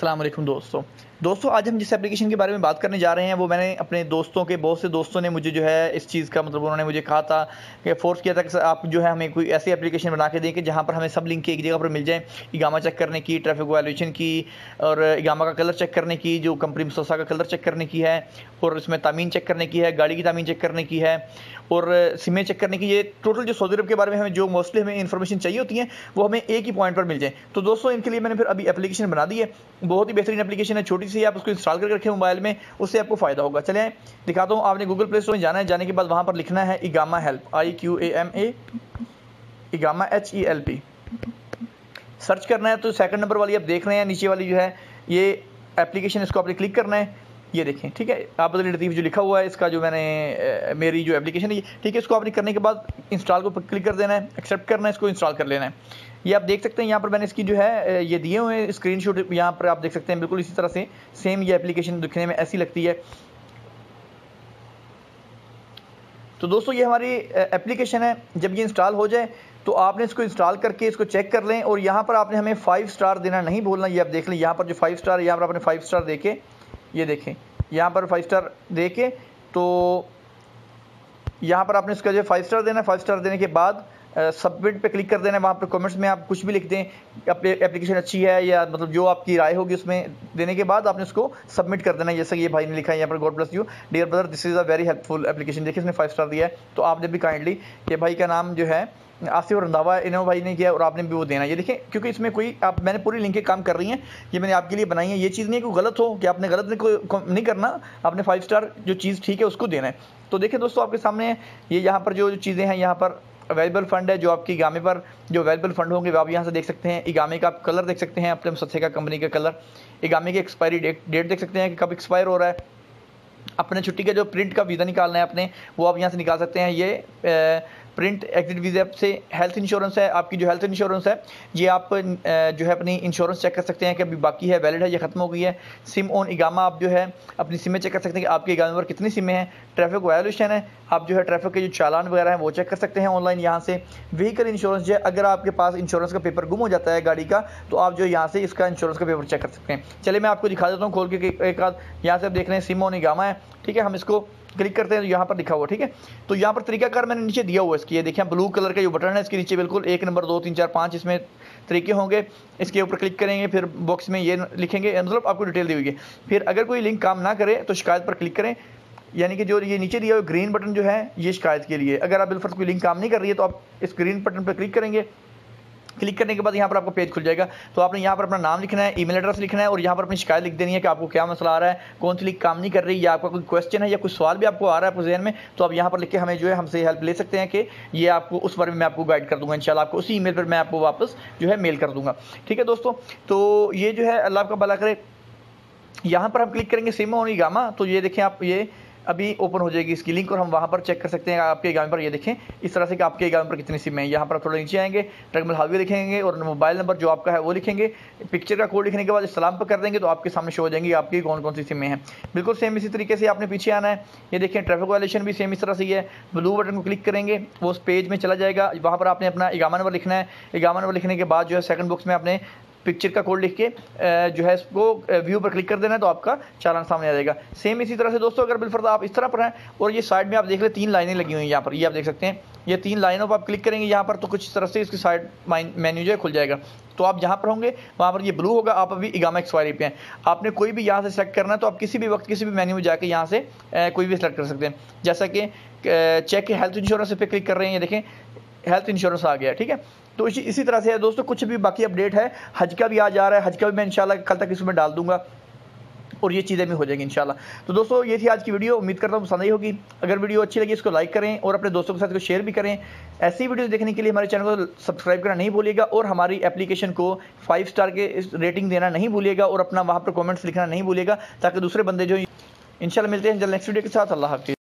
अस्सलाम वालेकुम दोस्तों आज हम जिस एप्लीकेशन के बारे में बात करने जा रहे हैं वो मैंने अपने दोस्तों के बहुत से दोस्तों ने मुझे जो है इस चीज़ का मतलब उन्होंने मुझे कहा था कि फ़ोर्स किया था कि आप जो है हमें कोई ऐसी एप्लीकेशन बना के दें कि जहाँ पर हमें सब लिंक एक जगह पर मिल जाए, इगामा चेक करने की, ट्रैफिक वायलेशन की और इगामा का कलर चेक करने की, जो कंपनी मुसस्सा का कलर चेक करने की है और इसमें तामीन चेक करने की है, गाड़ी की तामीन चेक करने की है और सिमें चेक करने की। ये टोटल जो सऊदी अरब के बारे में हमें जो मोस्टली हमें इन्फॉर्मेशन चाहिए होती है वो हमें एक ही पॉइंट पर मिल जाए। तो दोस्तों इनके लिए मैंने फिर अभी एप्लीकेशन बना दी है, बहुत ही बेहतरीन एप्लीकेशन है, छोटी सी आप उसको इंस्टॉल करके रखें मोबाइल में, उससे आपको फ़ायदा होगा। चलें दिखाता हूँ। आपने गूगल प्ले स्टोर में जाना है, जाने के बाद वहाँ पर लिखना है इगामा हेल्प, IQAMA इगामा HELP सर्च करना है। तो सेकंड नंबर वाली आप देख रहे हैं नीचे वाली जो है ये एप्लीकेशन, इसको आपने क्लिक करना है। ये देखें, ठीक है, आप लतीफ़ जो लिखा हुआ है इसका जो मैंने मेरी जो एप्लीकेशन है, ठीक है, इसको आपने करने के बाद इंस्टॉल को क्लिक कर देना है, एक्सेप्ट करना है, इसको इंस्टॉल कर लेना है। ये आप देख सकते हैं यहाँ पर मैंने इसकी जो है ये दिए हुए हैं स्क्रीनशॉट, यहाँ पर आप देख सकते हैं बिल्कुल इसी तरह से सेम ये एप्लीकेशन दिखने में ऐसी लगती है। तो दोस्तों ये हमारी एप्लीकेशन है। जब ये इंस्टॉल हो जाए तो आपने इसको इंस्टॉल करके इसको चेक कर लें और यहाँ पर आपने हमें 5 स्टार देना नहीं भूलना। ये आप देख लें, यहाँ पर जो 5 स्टार है, यहाँ पर आपने 5 स्टार दे के, ये देखें यहाँ पर 5 स्टार दे के, तो यहाँ पर आपने इसका जो 5 स्टार देना है। 5 स्टार देने के बाद सबमिट पे क्लिक कर देना है। वहाँ पर कमेंट्स में आप कुछ भी लिख दें, एप्लीकेशन अच्छी है या मतलब जो आपकी राय होगी उसमें देने के बाद आपने उसको सबमिट कर देना है। जैसे ये भाई ने लिखा है यहाँ पर, God bless you dear brother, this is a very helpful application. देखिए इसने 5 स्टार दिया है। तो आपने भी काइंडली, कि भाई का नाम जो है आसिफ रंधावा इन्हों भाई ने किया और आपने भी वो देना। ये देखें, क्योंकि इसमें कोई आप मैंने पूरी लिंकें काम कर रही हैं, ये मैंने आपके लिए बनाई है। ये चीज़ नहीं है कि गलत हो, कि आपने गलत नहीं करना, आपने 5 स्टार जो चीज़ ठीक है उसको देना है। तो देखिए दोस्तों आपके सामने ये यहाँ पर जो चीज़ें हैं, यहाँ पर अवेलेबल फ़ंड है, जो आपकी इगामे पर जो अवेलेबल फ़ंड होंगे वो आप यहाँ से देख सकते हैं। इगामे का आप कलर देख सकते हैं, अपने मुसस्से का कंपनी का कलर, इगामे की एक्सपायरी डेट देख सकते हैं कि कब एक्सपायर हो रहा है। अपने छुट्टी का जो प्रिंट का वीज़ा निकालना है अपने, वो आप यहाँ से निकाल सकते हैं। ये प्रिंट एग्जिट वीज़ा से हेल्थ इंश्योरेंस है, आपकी जो हेल्थ इंश्योरेंस है ये आप जो है अपनी इंश्योरेंस चेक कर सकते हैं कि अभी बाकी है, वैलिड है या ख़त्म हो गई है। सिम ऑन इगामा, आप जो है अपनी सिमें चेक कर सकते हैं कि आपके इगामे पर कितनी सिमें हैं। ट्रैफिक वायलेशन है, आप जो है ट्रैफिक के जो चालान वगैरह हैं वो चेक कर सकते हैं ऑनलाइन यहाँ से। व्हीकल इंश्योरेंस जो है, अगर आपके पास इंश्योरेंस का पेपर गुम हो जाता है गाड़ी का, तो आप जो यहाँ से इसका इंश्योरेंस का पेपर चेक कर सकते हैं। चलिए मैं आपको दिखा देता हूँ खोल के एक आध। यहाँ से आप देख रहे हैं सिम ऑन इगामा है, ठीक है, हम इसको क्लिक करते हैं तो यहाँ पर लिखा हुआ, ठीक है। तो यहाँ पर तरीकाकार मैंने नीचे दिया हुआ है इसकी, ये देखिए ब्लू कलर का जो बटन है इसके नीचे बिल्कुल 1 नंबर 2 3 4 5 इसमें तरीके होंगे। इसके ऊपर क्लिक करेंगे, फिर बॉक्स में ये लिखेंगे, मतलब आपको डिटेल दी हुई है। फिर अगर कोई लिंक काम ना करे तो शिकायत पर क्लिक करें, यानी कि जो ये नीचे दिया हुआ ग्रीन बटन जो है ये शिकायत के लिए। अगर आप बिलफर्ज कोई लिंक काम नहीं कर रही है तो आप इस ग्रीन बटन पर क्लिक करेंगे। क्लिक करने के बाद यहाँ पर आपको पेज खुल जाएगा। तो आपने यहाँ पर अपना नाम लिखना है, ईमेल एड्रेस लिखना है और यहाँ पर अपनी शिकायत लिख देनी है कि आपको क्या मसला आ रहा है, कौन सी लिंक काम नहीं कर रही, या आपका कोई क्वेश्चन है या कुछ सवाल भी आपको आ रहा है आपको जहन में, तो आप यहाँ पर लिख के हमें जो है हमसे हेल्प ले सकते हैं कि ये आपको उस बारे में मैं आपको गाइड कर दूँगा। इंशाल्लाह आपको उसी ईमेल पर मैं आपको वापस जो है मेल कर दूँगा। ठीक है दोस्तों, तो ये जो है अल्लाह आपका भला करे। यहाँ पर हम क्लिक करेंगे सिम ऑन इगामा, तो ये देखें आप, ये अभी ओपन हो जाएगी इसकी लिंक और हम वहाँ पर चेक कर सकते हैं आपके इगामे पर। ये देखें इस तरह से कि आपके इगामे पर कितनी सिम है। यहाँ पर थोड़ा नीचे आएंगे, रकम हावी लिखेंगे और मोबाइल नंबर जो आपका है वो लिखेंगे। पिक्चर का कोड लिखने के बाद इस्लाम पर कर देंगे तो आपके सामने शो हो जाएंगी आपकी कौन कौन सी सिमें हैं। बिल्कुल सेम इसी तरीके से आपने पीछे आना है। ये देखें ट्रैफिक वायलेशन भी सेम इस तरह से ही है। ब्लू बटन को क्लिक करेंगे, वो उस पेज में चला जाएगा। वहाँ पर आपने अपना इगामा नंबर लिखना है। इगामा नंबर लिखने के बाद जो है सेकंड बॉक्स में आपने पिक्चर का कोड लिख के जो है इसको व्यू पर क्लिक कर देना है तो आपका चालान सामने आ जाएगा। सेम इसी तरह से दोस्तों अगर बिलफर्ज आप इस तरह पर हैं और ये साइड में आप देख लें 3 लाइनें लगी हुई हैं यहाँ पर, ये आप देख सकते हैं। ये 3 लाइनों पर आप क्लिक करेंगे यहाँ पर तो कुछ इस तरह से इसकी साइड मेन्यू जो है खुल जाएगा। तो आप जहाँ पर होंगे वहाँ पर ये ब्लू होगा, आप अभी इगामा एक्सपायरी पे हैं। आपने कोई भी यहाँ से सेलेक्ट करना है तो आप किसी भी वक्त किसी भी मेन्यू में जाके यहाँ से कोई भी सेलेक्ट कर सकते हैं। जैसा कि चेक हेल्थ इंश्योरेंस पे क्लिक कर रहे हैं, ये देखें हेल्थ इंश्योरेंस आ गया, ठीक है। तो इसी तरह से है दोस्तों। कुछ भी बाकी अपडेट है, हज का भी आ जा रहा है, हज का भी मैं इंशाल्लाह कल तक इसमें डाल दूंगा और ये चीज़ें भी हो जाएंगी इंशाल्लाह। तो दोस्तों ये थी आज की वीडियो, उम्मीद करता हूँ पसंद आई होगी। अगर वीडियो अच्छी लगी इसको लाइक करें और अपने दोस्तों के साथ इसको शेयर भी करें। ऐसी वीडियो देखने के लिए हमारे चैनल को सब्सक्राइब करना नहीं भूलिएगा और हमारी एप्लीकेशन को 5 स्टार के रेटिंग देना नहीं भूलिएगा और अपना वहाँ पर कॉमेंट्स लिखना नहीं भूलिएगा, ताकि दूसरे बंदे जो इंशाल्लाह मिलते हैं जल्द नेक्स्ट वीडियो के साथ। अल्लाह हाफिज़।